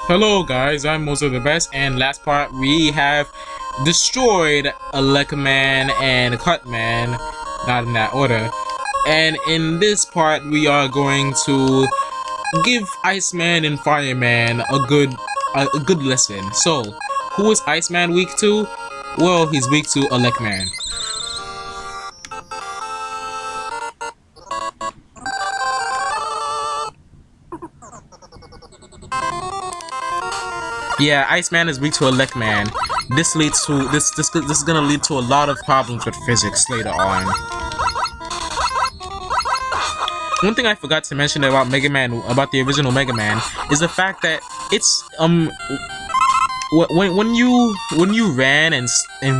Hello guys, I'm Mozo the Best, and last part we have destroyed Elecman and Cutman, not in that order. And in this part we are going to give Iceman and Fireman a good lesson. So, who is Iceman weak to? Well, he's weak to Elecman. Yeah, Iceman is weak to Elecman. This leads to this is gonna lead to a lot of problems with physics later on. One thing I forgot to mention about Mega Man, about the original Mega Man, is the fact that it's when you ran and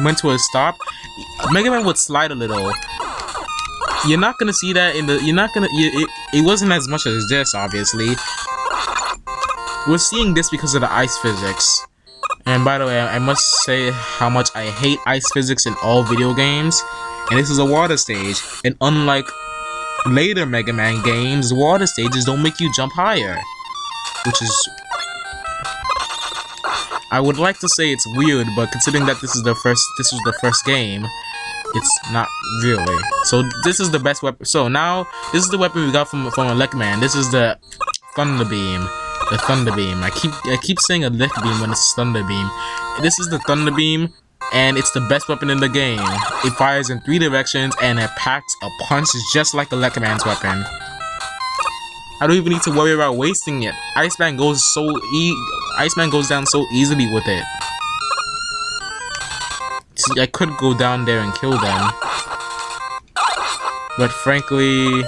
went to a stop, Mega Man would slide a little. You're not gonna see that in the. It wasn't as much as this, obviously. We're seeing this because of the ice physics. And by the way, I must say how much I hate ice physics in all video games. And this is a water stage. And unlike later Mega Man games, water stages don't make you jump higher. Which is... I would like to say it's weird, but considering that this was the first game, it's not really. So this is the best weapon. So now, this is the weapon we got from Elecman. This is the Thunder Beam. The Thunder Beam. I keep saying Electric Beam when it's Thunder Beam. This is the Thunder Beam, and it's the best weapon in the game. It fires in 3 directions, and it packs a punch just like Elecman's weapon. I don't even need to worry about wasting it. Iceman goes down so easily with it. See, I could go down there and kill them, but frankly,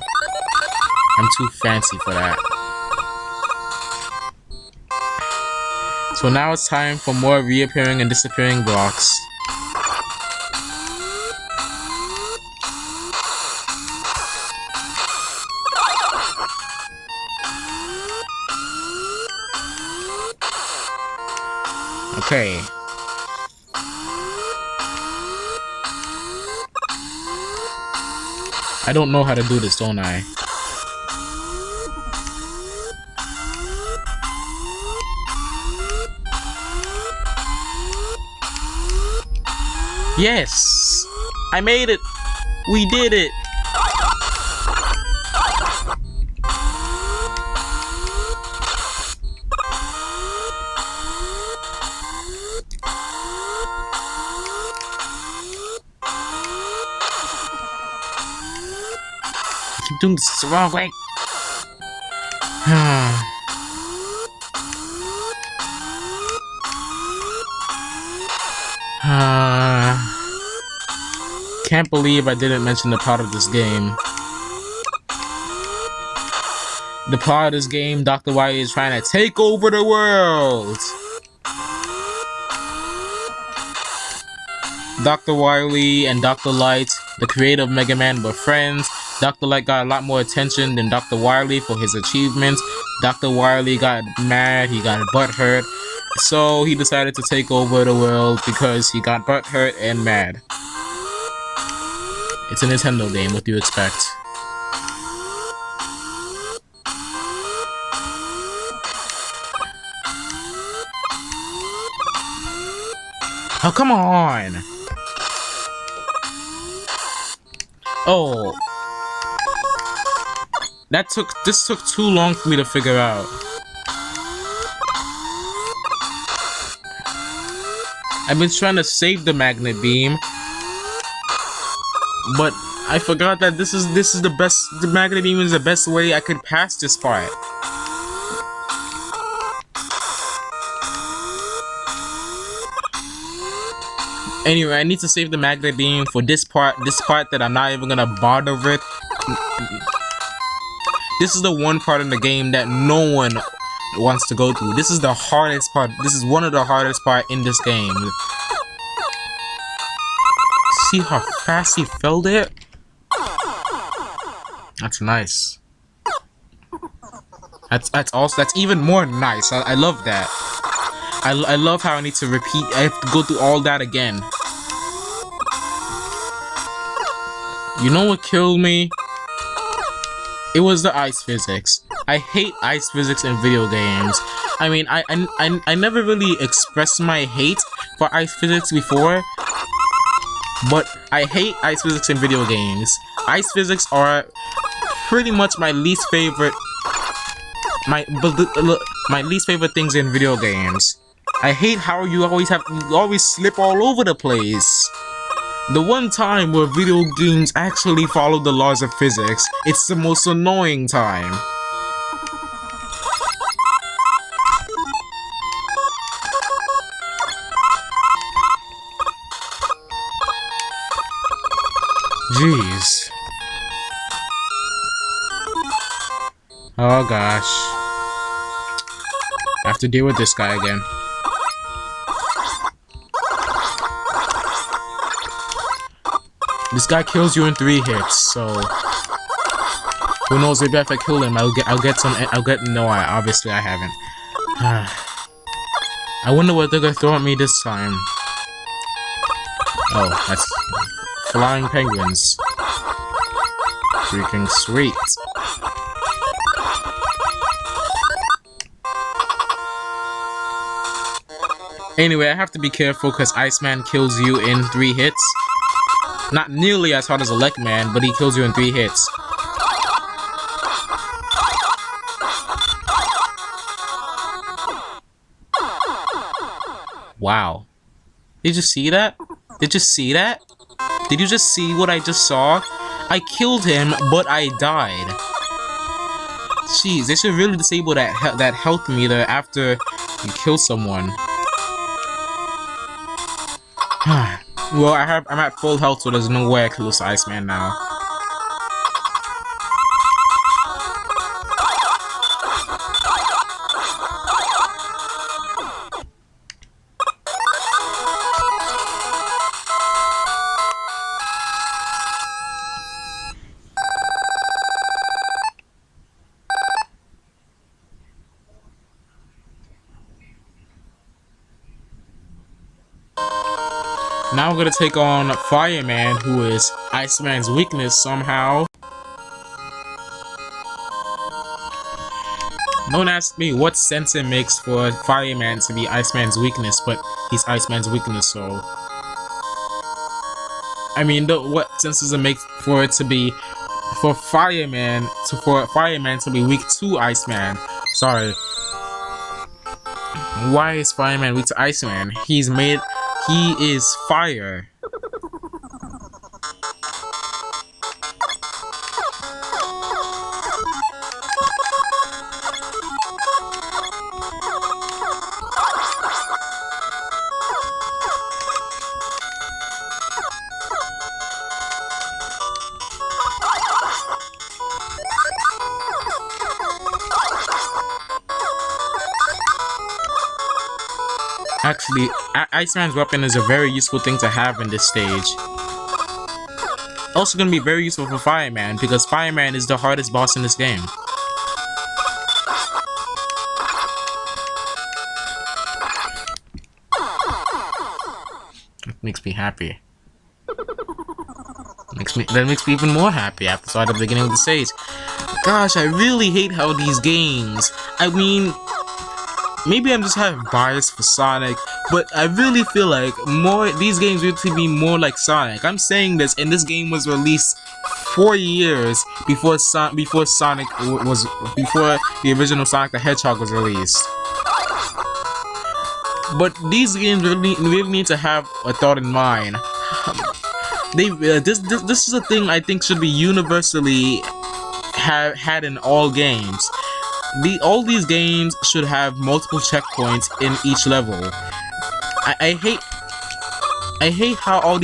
I'm too fancy for that. So now it's time for more reappearing and disappearing blocks. Okay. I don't know how to do this, don't I? Yes! I made it! We did it! I keep doing this the wrong way! Can't believe I didn't mention the plot of this game. The plot of this game, Dr. Wily is trying to take over the world! Dr. Wily and Dr. Light, the creator of Mega Man, were friends. Dr. Light got a lot more attention than Dr. Wily for his achievements. Dr. Wily got mad, he got butthurt. So he decided to take over the world because he got butthurt and mad. It's a Nintendo game, what do you expect? Oh, come on! Oh. This took too long for me to figure out. I've been trying to save the magnet beam, but I forgot that this is the best. The magnet beam is the best way I could pass this part. Anyway, I need to save the magnet beam for this part that I'm not even gonna bother with. This is the one part in the game that no one wants to go through. This is the hardest part. This is one of the hardest part in this game. See how fast he fell there? That's nice. That's even more nice. I love that. I love how I need to repeat. I have to go through all that again. You know what killed me? It was the ice physics. I hate ice physics in video games. I mean, I never really expressed my hate for ice physics before, but I hate ice physics in video games. Ice physics are pretty much my least favorite, my least favorite things in video games. I hate how you always slip all over the place. The one time where video games actually follow the laws of physics, it's the most annoying time. Jeez. Oh gosh. I have to deal with this guy again. This guy kills you in 3 hits, so who knows? Maybe if I kill him, I'll get. No, obviously I haven't. I wonder what they're gonna throw at me this time. Oh, that's flying penguins. Freaking sweet. Anyway, I have to be careful because Iceman kills you in 3 hits. Not nearly as hard as Elecman, but he kills you in 3 hits. Wow. Did you see that? Did you see that? Did you just see what I just saw? I killed him, but I died. Jeez, they should really disable that health meter after you kill someone. Well, I'm at full health, so there's no way I can lose to Iceman now. Now we're gonna take on Fireman, who is Iceman's weakness somehow. Don't ask me what sense it makes for Fireman to be Iceman's weakness, but he's Iceman's weakness, so... I mean, what sense does it make for it to be... for Fireman to be weak to Iceman? Sorry. Why is Fireman weak to Iceman? He is fire. Actually, Iceman's weapon is a very useful thing to have in this stage. Also gonna be very useful for Fireman, because Fireman is the hardest boss in this game. That makes me happy. That makes me even more happy after the beginning of the stage. Gosh, I really hate how these games... I mean... maybe I'm just having bias for Sonic, but I really feel like these games need to be more like Sonic. I'm saying this, and this game was released 4 years before before the original Sonic the Hedgehog was released. But these games really need to have a thought in mind. This is a thing I think should be universally had in all games. All these games should have multiple checkpoints in each level. I hate how all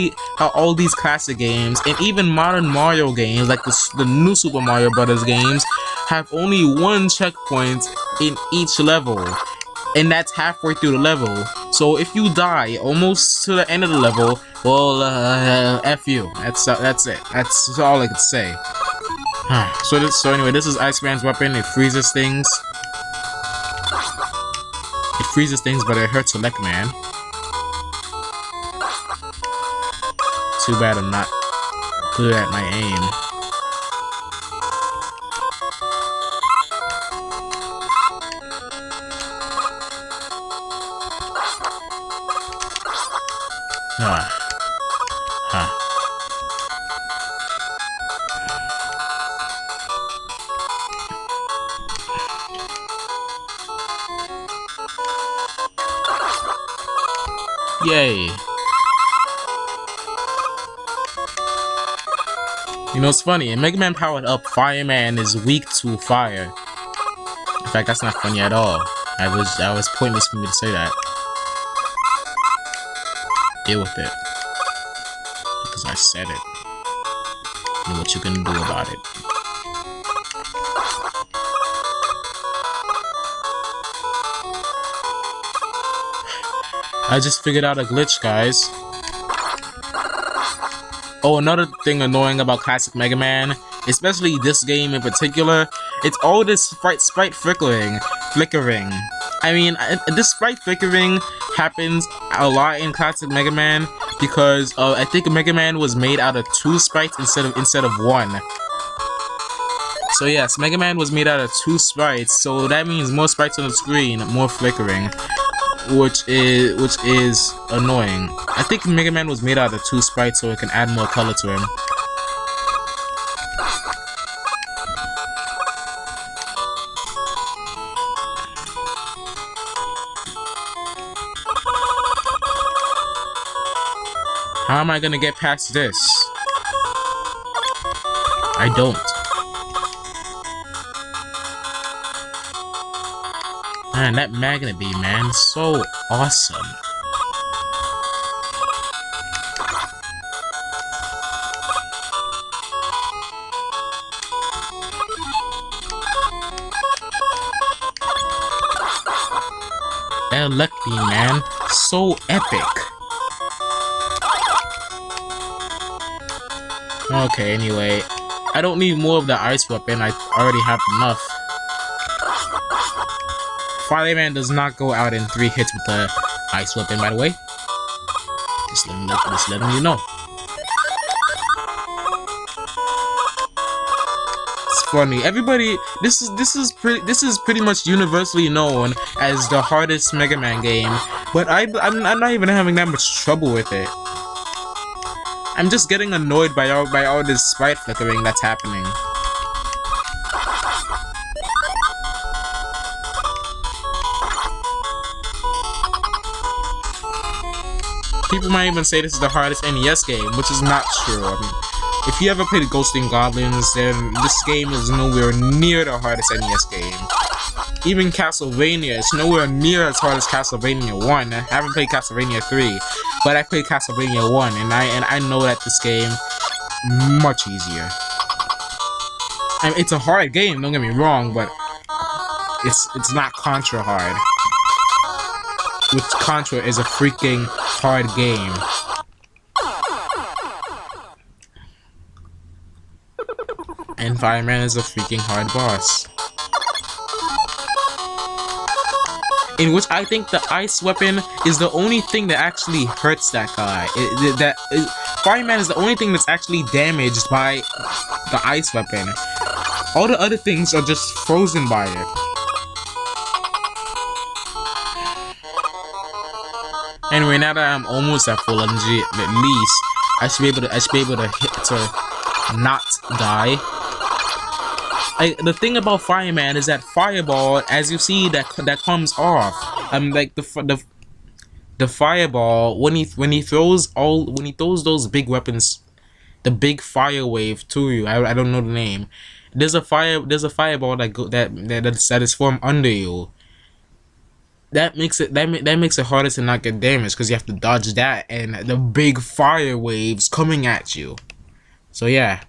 these classic games and even modern Mario games, like the new Super Mario Brothers games, have only 1 checkpoint in each level, and that's halfway through the level. So if you die almost to the end of the level, well, F you. That's it. That's all I can say. So anyway, this is Iceman's weapon. It freezes things. It freezes things, but it hurts Elecman. Too bad I'm not good at my aim. Ah. Huh. Yay. You know, it's funny. In Mega Man Powered Up, Fireman is weak to fire. In fact, that's not funny at all. That was pointless for me to say that. Deal with it. Because I said it. And what you gonna do about it. I just figured out a glitch, guys. Oh, another thing annoying about classic Mega Man, especially this game in particular, it's all this sprite flickering. I mean, this sprite flickering happens a lot in classic Mega Man because I think Mega Man was made out of 2 sprites instead of 1. So yes, Mega Man was made out of 2 sprites, so that means more sprites on the screen, more flickering. Which is annoying. I think Mega Man was made out of 2 sprites so it can add more color to him. How am I gonna get past this? I don't. Man, that Magnet Beam, man, so awesome. That Luck Beam, man, so epic. Okay, anyway, I don't need more of the ice weapon, I already have enough. Fireman does not go out in 3 hits with the ice weapon, by the way. Just letting you know. It's funny. Everybody, this is pretty much universally known as the hardest Mega Man game, but I'm not even having that much trouble with it. I'm just getting annoyed by all this sprite flickering that's happening. People might even say this is the hardest NES game, which is not true. I mean, if you ever played Ghosting Goblins, then this game is nowhere near the hardest NES game. Even Castlevania is nowhere near as hard as Castlevania 1. I haven't played Castlevania 3, but I played Castlevania 1, and I know that this game much easier. I mean, it's a hard game, don't get me wrong, but it's not Contra hard. Which Contra is a freaking hard game. And Fireman is a freaking hard boss. In which I think the ice weapon is the only thing that actually hurts that guy. Fireman is the only thing that's actually damaged by the ice weapon. All the other things are just frozen by it. Anyway, now that I'm almost at full energy, at least I should be able to hit to not die. The thing about Fireman is that Fireball, as you see, that comes off. Like the Fireball when he throws those big weapons, the big fire wave to you. I don't know the name. There's a fireball that is formed under you. That makes it harder to not get damaged because you have to dodge that and the big fire waves coming at you. So yeah.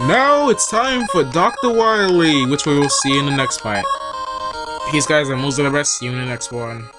Now it's time for Dr. Wily, which we will see in the next part. Peace, guys, and most of the best. See you in the next one.